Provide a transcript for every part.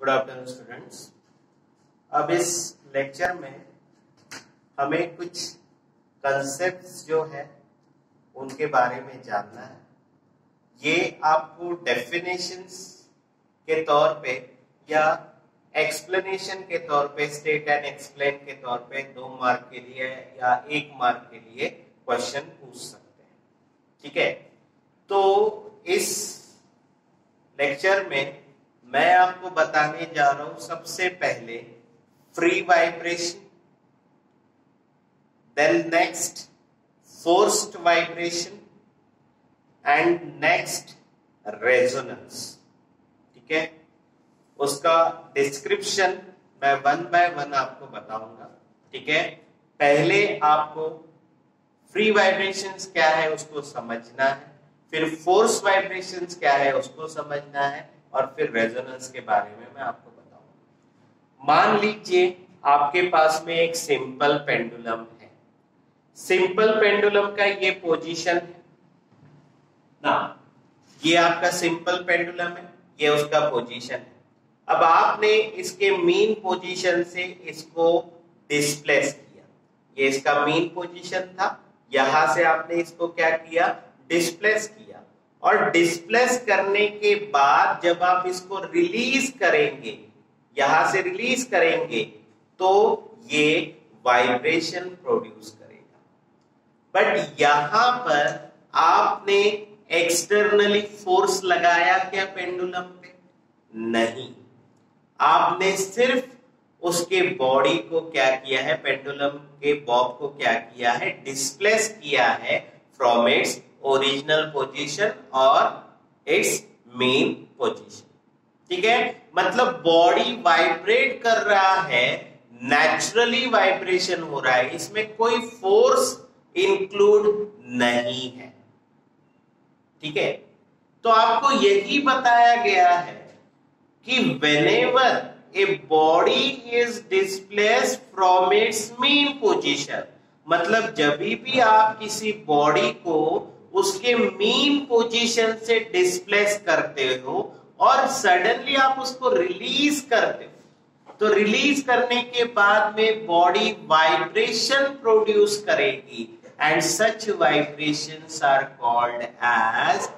Good afternoon students. अब इस lecture में हमें कुछ कंसेप्ट्स जो है उनके बारे में जानना है। ये आपको डेफिनेशंस के तौर पे या एक्सप्लेनेशन के तौर पे, स्टेट एंड एक्सप्लेन के तौर पे 2 मार्क के लिए या 1 मार्क के लिए क्वेश्चन पूछ सकते हैं। ठीक है, तो इस लेक्चर में मैं आपको बताने जा रहा हूं सबसे पहले free vibration, then next forced vibration and next resonance. ठीक है, उसका डिस्क्रिप्शन मैं 1 बाय 1 आपको बताऊंगा। ठीक है, पहले आपको फ्री वाइब्रेशंस क्या है उसको समझना है, फिर फोर्स वाइब्रेशंस क्या है उसको समझना है, और फिर रेजोनेंस के बारे में मैं आपको बताऊंगा। मान लीजिए आपके पास में एक सिंपल पेंडुलम है। सिंपल पेंडुलम का ये पोजीशन है ना, ये आपका सिंपल पेंडुलम है, ये उसका पोजीशन है। अब आपने इसके मीन पोजीशन से इसको डिस्प्लेस किया, ये इसका मीन पोजीशन था, यहां से आपने इसको क्या किया, डिस्प्लेस किया। और डिस्प्लेस करने के बाद जब आप इसको रिलीज करेंगे, यहां से रिलीज करेंगे, तो ये वाइब्रेशन प्रोड्यूस करेगा। बट यहां पर आपने एक्सटर्नली फोर्स लगाया क्या पेंडुलम पे? नहीं, आपने सिर्फ उसके बॉडी को क्या किया है, पेंडुलम के बॉब को क्या किया है, डिस्प्लेस किया है फ्रॉम इट्स ओरिजिनल पोजीशन और इट्स मेन पोजीशन। ठीक है, मतलब बॉडी वाइब्रेट कर रहा है, नेचुरली वाइब्रेशन हो रहा है, इसमें कोई फोर्स इंक्लूड नहीं है। ठीक है, तो आपको यही बताया गया है कि whenever a body is displaced from its mean position, मतलब जब भी आप किसी बॉडी को उसके मीन पोजीशन से डिस्प्लेस करते हो और सडनली आप उसको रिलीज करते हो, तो रिलीज करने के बाद में बॉडी वाइब्रेशन प्रोड्यूस करेगी, and such vibrations are called as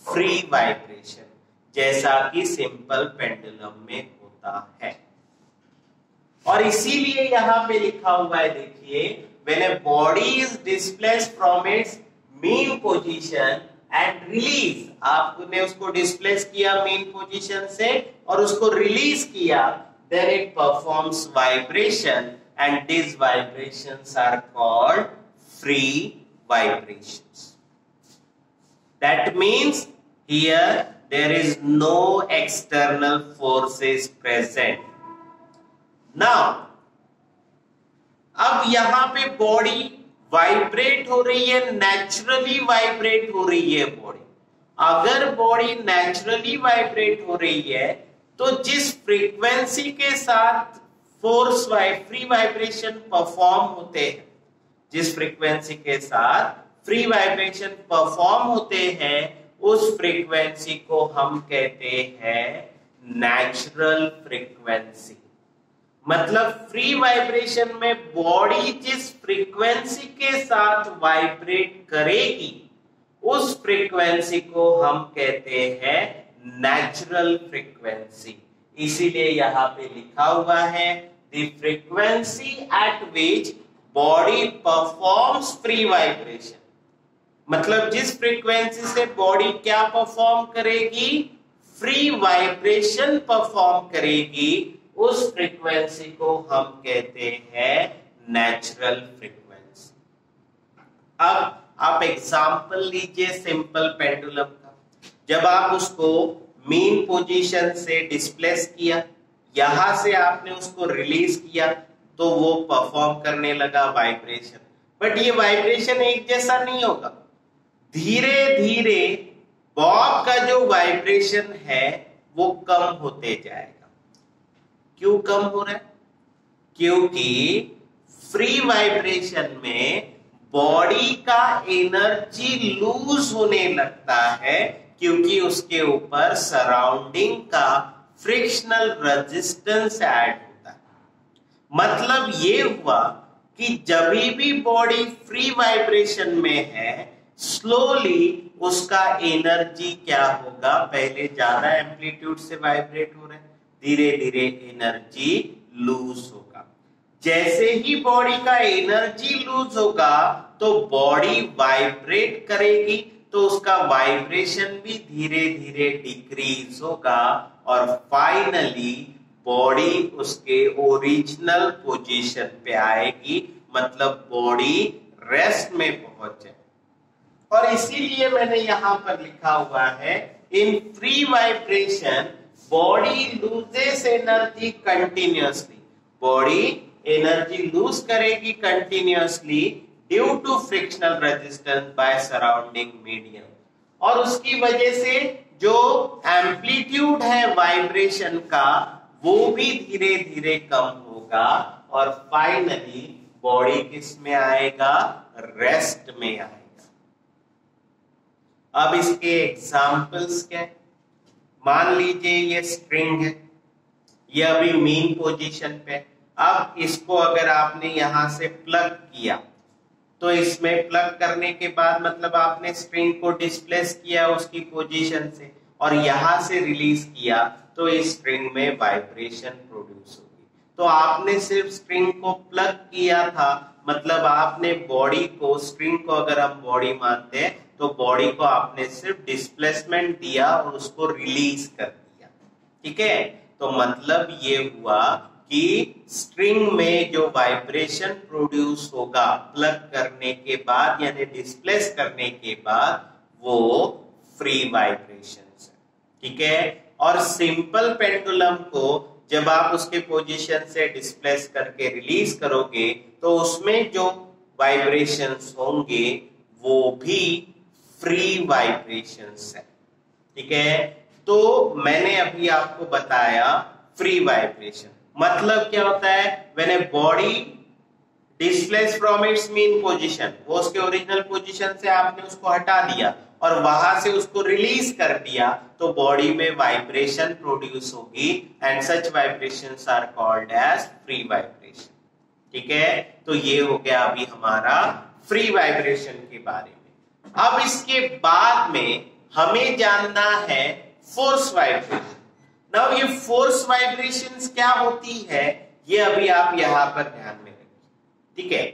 free vibration, जैसा कि सिंपल पेंडुलम में होता है। और इसीलिए यहां पे लिखा हुआ है, देखिए, when a body is displaced from its mean position and release, आपने उसको डिस्प्लेस किया मीन पोजीशन से और उसको रिलीज किया, then it performs vibration and these vibrations are called free vibrations. That means here there is no external forces present. Now, अब यहां पे बॉडी वाइब्रेट हो रही है, नेचुरली वाइब्रेट हो रही है बॉडी। अगर बॉडी नेचुरली वाइब्रेट हो रही है तो जिस फ्रीक्वेंसी के साथ फोर्स फ्री वाइब्रेशन परफॉर्म होते हैं, जिस फ्रीक्वेंसी के साथ फ्री वाइब्रेशन परफॉर्म होते हैं, उस फ्रीक्वेंसी को हम कहते हैं नेचुरल फ्रीक्वेंसी। मतलब फ्री वाइब्रेशन में बॉडी जिस फ्रीक्वेंसी के साथ वाइब्रेट करेगी, उस फ्रीक्वेंसी को हम कहते हैं नेचुरल फ्रीक्वेंसी। इसीलिए यहां पे लिखा हुआ है the frequency eight which body performs free vibration. मतलब जिस फ्रीक्वेंसी से बॉडी क्या परफॉर्म करेगी, फ्री वाइब्रेशन परफॉर्म करेगी, उस फ्रीक्वेंसी को हम कहते हैं नेचुरल फ्रीक्वेंसी। अब आप एग्जांपल लीजिए सिंपल पेंडुलम का। जब आप उसको मीन पोजीशन से डिस्प्लेस किया, यहां से आपने उसको रिलीज किया, तो वो परफॉर्म करने लगा वाइब्रेशन। बट ये वाइब्रेशन एक जैसा नहीं होगा, धीरे धीरे बॉब का जो वाइब्रेशन है वो कम होते जाएगा। क्यों कम हो रहा है? क्योंकि फ्री वाइब्रेशन में बॉडी का एनर्जी लूज होने लगता है, क्योंकि उसके ऊपर सराउंडिंग का फ्रिक्शनल रेजिस्टेंस ऐड होता है। मतलब ये हुआ कि जब भी बॉडी फ्री वाइब्रेशन में है, स्लोली उसका एनर्जी क्या होगा, पहले ज्यादा एम्पलीट्यूड से वाइब्रेट हो रहा है, धीरे धीरे एनर्जी लूज होगा। जैसे ही बॉडी का एनर्जी लूज होगा तो बॉडी वाइब्रेट करेगी, तो उसका वाइब्रेशन भी धीरे धीरे डिक्रीज होगा और फाइनली बॉडी उसके ओरिजिनल पोजीशन पे आएगी, मतलब बॉडी रेस्ट में पहुंच जाए। और इसीलिए मैंने यहां पर लिखा हुआ है, in free vibration body loses energy continuously, body energy lose करेगी continuously due to frictional resistance by surrounding medium, और उसकी वजह से जो एम्पलीट्यूड है वाइब्रेशन का वो भी धीरे धीरे कम होगा और फाइनली बॉडी किस में आएगा, रेस्ट में आएगा। अब इसके एग्जाम्पल्स क्या है, मान लीजिए ये स्ट्रिंग है, ये अभी मीन पोजीशन पे। अब इसको अगर आपने यहां से प्लग किया तो इसमें प्लग करने के बाद मतलब आपने स्ट्रिंग को डिस्प्लेस किया उसकी पोजीशन से और यहां से रिलीज किया तो इस स्ट्रिंग में वाइब्रेशन प्रोड्यूस होगी। तो आपने सिर्फ स्ट्रिंग को प्लग किया था, मतलब आपने बॉडी को, स्ट्रिंग को अगर हम बॉडी मानते हैं तो बॉडी को आपने सिर्फ डिस्प्लेसमेंट दिया और उसको रिलीज कर दिया। ठीक है, तो मतलब ये हुआ कि स्ट्रिंग में जो वाइब्रेशन प्रोड्यूस होगा प्लग करने के बाद यानी डिस्प्लेस करने के बाद वो फ्री वाइब्रेशन है। ठीक है, और सिंपल पेंडुलम को जब आप उसके पोजीशन से डिस्प्लेस करके रिलीज करोगे तो उसमें जो वाइब्रेशंस होंगे वो भी फ्री वाइब्रेशंस है। ठीक है, तो मैंने अभी आपको बताया फ्री वाइब्रेशन मतलब क्या होता है, when a body displace from its mean position, वो उसके ओरिजिनल पोजीशन से आपने उसको हटा दिया और वहां से उसको रिलीज कर दिया तो बॉडी में वाइब्रेशन प्रोड्यूस होगी and such vibrations are called as free vibration. ठीक है, तो ये हो गया अभी हमारा फ्री वाइब्रेशन के बारे में। अब इसके बाद में हमें जानना है फोर्स वाइब्रेशन। नाउ ये फोर्स वाइब्रेशंस क्या होती है ये अभी आप यहां पर ध्यान में रखिए। ठीक है,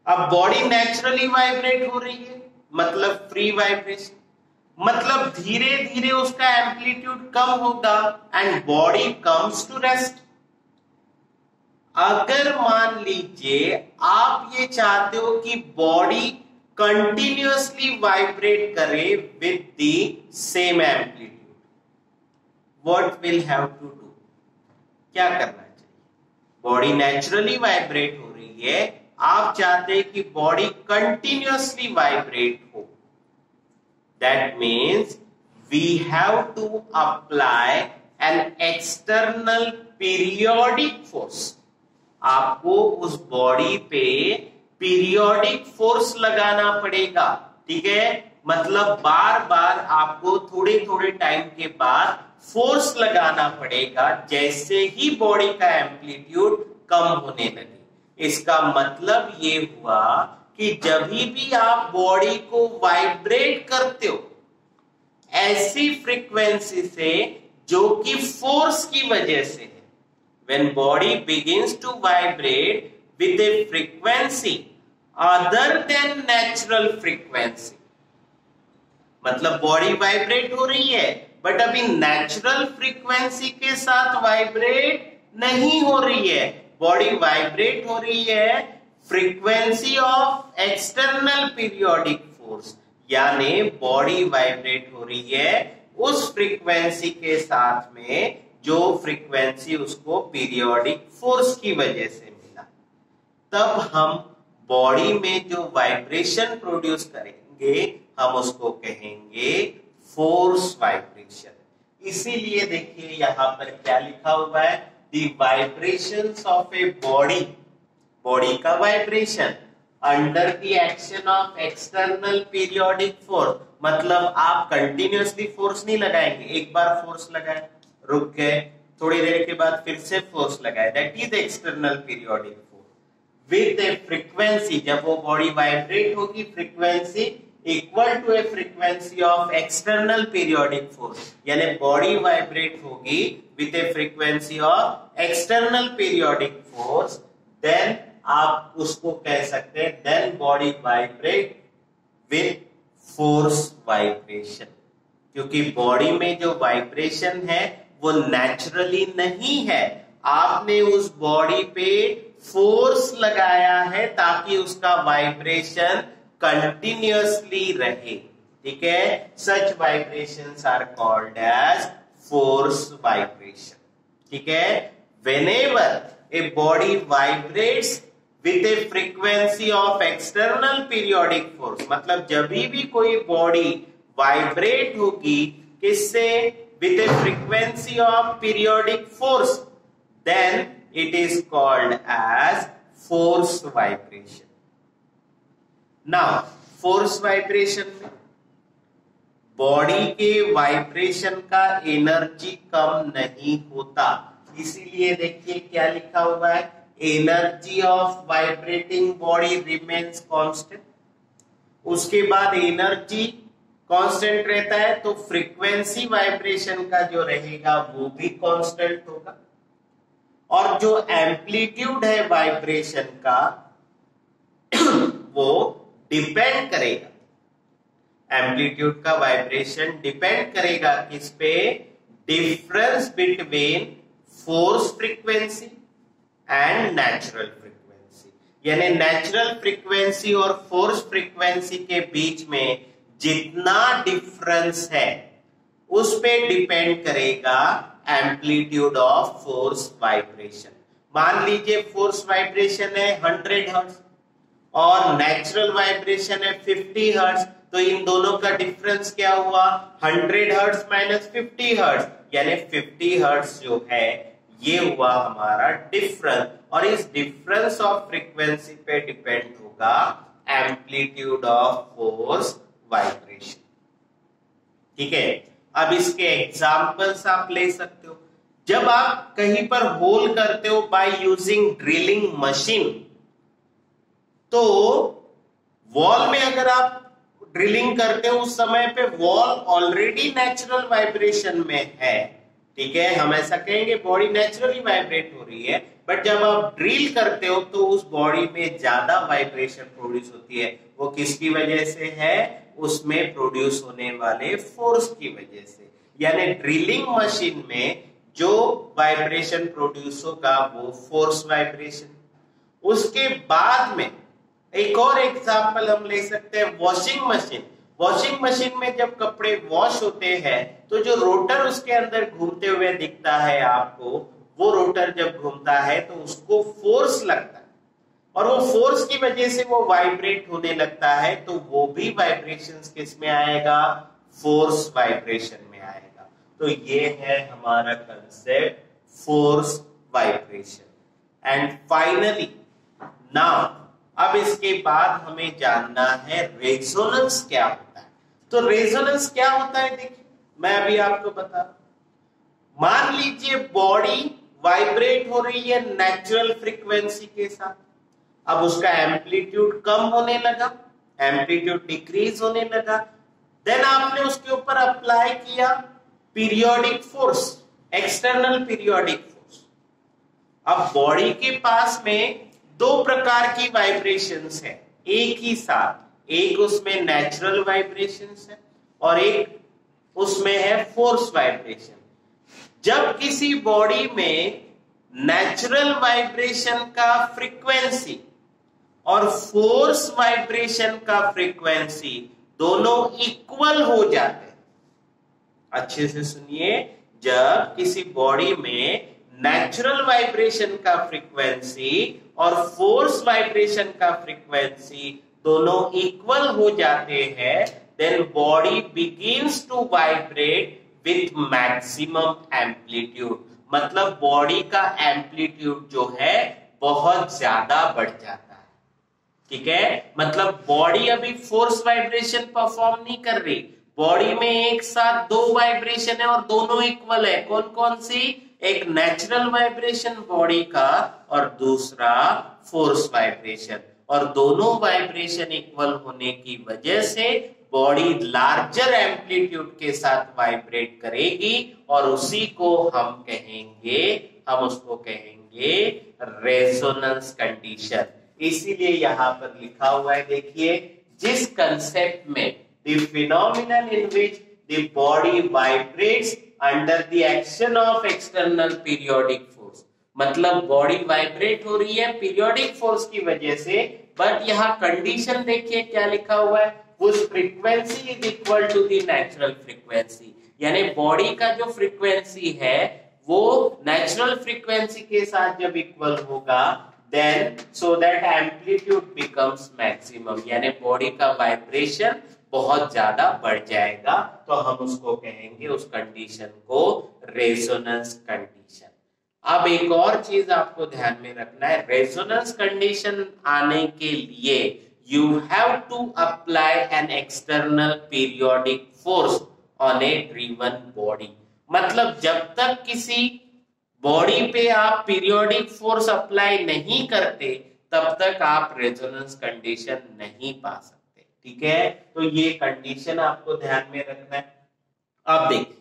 अब बॉडी नेचुरली वाइब्रेट हो रही है मतलब फ्री वाइब्रेशन, मतलब धीरे धीरे उसका एम्पलीट्यूड कम होगा and body comes to rest. अगर मान लीजिए आप ये चाहते हो कि बॉडी कंटिन्यूअसली वाइब्रेट करे with the same amplitude, what will have to do, क्या करना चाहिए? बॉडी नेचुरली वाइब्रेट हो रही है, आप चाहते हैं कि बॉडी कंटिन्यूअसली वाइब्रेट हो, that means we have to apply an external periodic force. आपको उस बॉडी पे पीरियोडिक फोर्स लगाना पड़ेगा। ठीक है, मतलब बार बार आपको थोड़े थोड़े टाइम के बाद फोर्स लगाना पड़ेगा जैसे ही बॉडी का एम्पलीट्यूड कम होने लगे। इसका मतलब ये हुआ कि जब भी आप बॉडी को वाइब्रेट करते हो ऐसी फ्रीक्वेंसी से जो कि फोर्स की वजह से है, when body begins to vibrate with a frequency other than natural frequency, मतलब बॉडी वाइब्रेट हो रही है बट अभी नेचुरल फ्रीक्वेंसी के साथ वाइब्रेट नहीं हो रही है, बॉडी वाइब्रेट हो रही है frequency of external periodic force, यानी बॉडी वाइब्रेट हो रही है उस फ्रीक्वेंसी के साथ में जो फ्रीक्वेंसी उसको पीरियोडिक फोर्स की वजह से मिला। तब हम बॉडी में जो वाइब्रेशन प्रोड्यूस करेंगे हम उसको कहेंगे फोर्स वाइब्रेशन। इसीलिए देखिए यहां पर क्या लिखा हुआ है, the vibrations of a body, body का vibration under the action of external periodic force, मतलब आप कंटिन्यूअसली फोर्स नहीं लगाएंगे, एक बार फोर्स लगाए रुक गए, थोड़ी देर के बाद फिर से फोर्स लगाए, that is external periodic force with a frequency. जब वो बॉडी वाइब्रेट होगी, frequency equal to a frequency of external periodic force, यानी बॉडी वाइब्रेट होगी with a frequency of external periodic force, then आप उसको कह सकते हैं then body vibrate with force vibration. क्योंकि बॉडी में जो वाइब्रेशन है वो नेचुरली नहीं है, आपने उस बॉडी पे फोर्स लगाया है ताकि उसका वाइब्रेशन कंटिन्यूअसली रहे, ठीक है। Such vibrations are called as force vibration, ठीक है। Whenever a body vibrates with a frequency of external periodic force, मतलब जब भी कोई बॉडी वाइब्रेट होगी किससे, with a frequency of periodic force, then it is called as force vibration. Now force vibration में body के वाइब्रेशन का energy कम नहीं होता, इसीलिए देखिए क्या लिखा हुआ है, energy of vibrating body remains constant. उसके बाद एनर्जी कांस्टेंट रहता है तो फ्रीक्वेंसी वाइब्रेशन का जो रहेगा वो भी कांस्टेंट होगा, और जो एम्पलीट्यूड है वाइब्रेशन का वो डिपेंड करेगा, एम्पलीट्यूड का वाइब्रेशन डिपेंड करेगा किस पे, difference between force frequency and natural frequency, यानी नेचुरल फ्रीक्वेंसी और फोर्स फ्रीक्वेंसी के बीच में जितना डिफरेंस है उस पे डिपेंड करेगा एम्पलीट्यूड ऑफ फोर्स वाइब्रेशन। मान लीजिए फोर्स वाइब्रेशन है 100 हर्ट्ज और नेचुरल वाइब्रेशन है 50 हर्ट्ज, तो इन दोनों का डिफरेंस क्या हुआ, 100 हर्ट्ज माइनस 50 हर्ट्ज, यानी 50 हर्ट्ज जो है ये हुआ हमारा डिफरेंस, और इस डिफरेंस ऑफ फ्रीक्वेंसी पे डिपेंड होगा एम्पलीट्यूड ऑफ फोर्स वाइब्रेशन, ठीक है। अब इसके एग्जांपल्स आप ले सकते हो। जब आप कहीं पर होल करते हो बाय यूजिंग ड्रिलिंग मशीन, तो वॉल में अगर आप ड्रिलिंग करते हो उस समय पे वॉल ऑलरेडी नेचुरल वाइब्रेशन में है, ठीक है, हम ऐसा कहेंगे बॉडी नेचुरली वाइब्रेट हो रही है, बट जब आप ड्रिल करते हो तो उस बॉडी में ज्यादा वाइब्रेशन प्रोड्यूस होती है। वो किसकी वजह से है, उसमें प्रोड्यूस होने वाले फोर्स की वजह से, यानी ड्रिलिंग मशीन में जो वाइब्रेशन प्रोड्यूस होगा वो फोर्स वाइब्रेशन। उसके बाद में एक और एग्जांपल हम ले सकते हैं वॉशिंग मशीन। वॉशिंग मशीन में जब कपड़े वॉश होते हैं तो जो रोटर उसके अंदर घूमते हुए दिखता है आपको, वो रोटर जब घूमता है तो उसको फोर्स लगता है, और वो फोर्स की वजह से वो वाइब्रेट होने लगता है, तो वो भी वाइब्रेशंस किस में आएगा, फोर्स वाइब्रेशन में आएगा। तो ये है हमारा concept force vibration. And finally now अब इसके बाद हमें जानना है रेजोनेंस क्या होता है। तो रेजोनेंस क्या होता है, देखिए मैं अभी आपको बता रहा हूं। मान लीजिए बॉडी वाइब्रेट हो रही है नेचुरल फ्रीक्वेंसी के साथ, अब उसका एम्पलीट्यूड कम होने लगा, एम्पलीट्यूड डिक्रीज होने लगा, देन आपने उसके ऊपर अप्लाई किया periodic force, external periodic force. अब बॉडी के पास में दो प्रकार की वाइब्रेशंस है एक ही साथ, एक उसमें नेचुरल वाइब्रेशंस है और एक उसमें है फोर्स वाइब्रेशन। जब किसी बॉडी में नेचुरल वाइब्रेशन का फ्रीक्वेंसी और फोर्स वाइब्रेशन का फ्रीक्वेंसी दोनों इक्वल हो जाते हैं, अच्छे से सुनिए, जब किसी बॉडी में नेचुरल वाइब्रेशन का फ्रीक्वेंसी और फोर्स वाइब्रेशन का फ्रीक्वेंसी दोनों इक्वल हो जाते हैं, then body begins to vibrate with maximum amplitude, मतलब बॉडी का एम्पलीट्यूड जो है बहुत ज्यादा बढ़ जाता है, ठीक है। मतलब बॉडी अभी फोर्स वाइब्रेशन परफॉर्म नहीं कर रही, बॉडी में एक साथ दो वाइब्रेशन है और दोनों इक्वल है। कौन कौन सी? एक नेचुरल वाइब्रेशन बॉडी का और दूसरा फोर्स वाइब्रेशन, और दोनों वाइब्रेशन इक्वल होने की वजह से बॉडी लार्जर एम्पलीट्यूड के साथ वाइब्रेट करेगी और उसी को हम उसको कहेंगे रेजोनेंस कंडीशन। इसीलिए यहां पर लिखा हुआ है, देखिए, जिस कंसेप्ट में the phenomenon in which the body vibrates under the action of external periodic force, मतलब बॉडी वाइब्रेट हो रही है पीरियोडिक फोर्स की वजह से, बट यहाँ कंडीशन देखिए क्या लिखा हुआ है, उस frequency is equal to the natural frequency, यानी बॉडी का जो फ्रीक्वेंसी है वो नेचुरल फ्रीक्वेंसी के साथ जब इक्वल होगा then so that amplitude becomes maximum, यानी बॉडी का वाइब्रेशन बहुत ज्यादा बढ़ जाएगा, तो हम उसको कहेंगे, उस कंडीशन को रेजोनेंस कंडीशन। अब एक और चीज आपको ध्यान में रखना है, रेजोनेंस कंडीशन आने के लिए you have to apply an external periodic force on a driven body, मतलब जब तक किसी बॉडी पे आप पीरियोडिक फोर्स अप्लाई नहीं करते तब तक आप रेजोनेंस कंडीशन नहीं पा सकते, ठीक है। तो ये कंडीशन आपको ध्यान में रखना है। अब देखिए,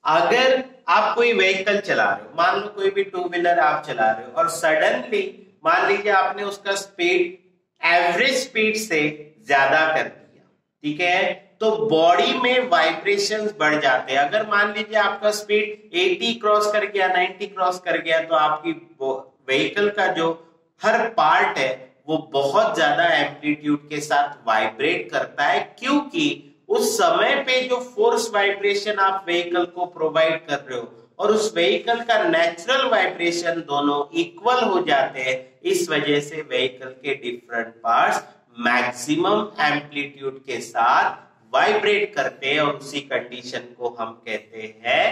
अगर आप कोई व्हीकल चला रहे हो, मान लो कोई भी टू व्हीलर आप चला रहे हो और सडनली मान लीजिए आपने उसका स्पीड एवरेज स्पीड से ज्यादा कर दिया, ठीक है, तो बॉडी में वाइब्रेशंस बढ़ जाते हैं। अगर मान लीजिए आपका स्पीड 80 क्रॉस कर गया, 90 क्रॉस कर गया, तो आपकी व्हीकल का जो हर पार्ट है वो बहुत ज्यादा एम्पलीट्यूड के साथ वाइब्रेट करता है, क्योंकि उस समय पे जो फोर्स वाइब्रेशन आप व्हीकल को प्रोवाइड कर रहे हो और उस व्हीकल का नेचुरल वाइब्रेशन दोनों इक्वल हो जाते हैं। इस वजह से व्हीकल के डिफरेंट पार्ट्स मैक्सिमम एम्पलीट्यूड के साथ वाइब्रेट करते हैं और उसी कंडीशन को हम कहते हैं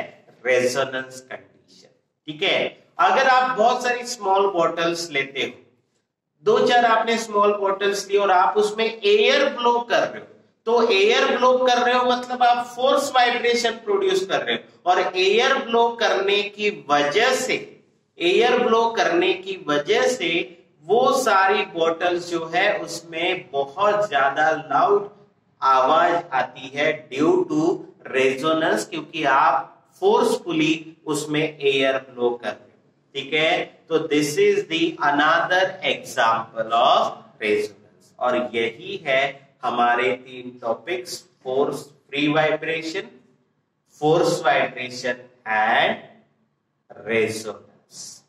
रेजोनेंस कंडीशन, ठीक है। अगर आप बहुत सारी स्मॉल बॉटल्स लेते हो, दो चार आपने स्मॉल बॉटल्स ली और आप उसमें एयर ब्लो कर रहे हो, तो एयर ब्लो कर रहे हो मतलब आप फोर्स वाइब्रेशन प्रोड्यूस कर रहे हो, और एयर ब्लो करने की वजह से वो सारी बॉटल्स जो है उसमें बहुत ज्यादा लाउड आवाज आती है ड्यू टू रेजोनेंस, क्योंकि आप फोर्सफुली उसमें एयर ब्लो कर रहे हो, ठीक है। तो this is the another example of resonance, और यही है हमारे तीन topics, force free vibration, force vibration and resonance.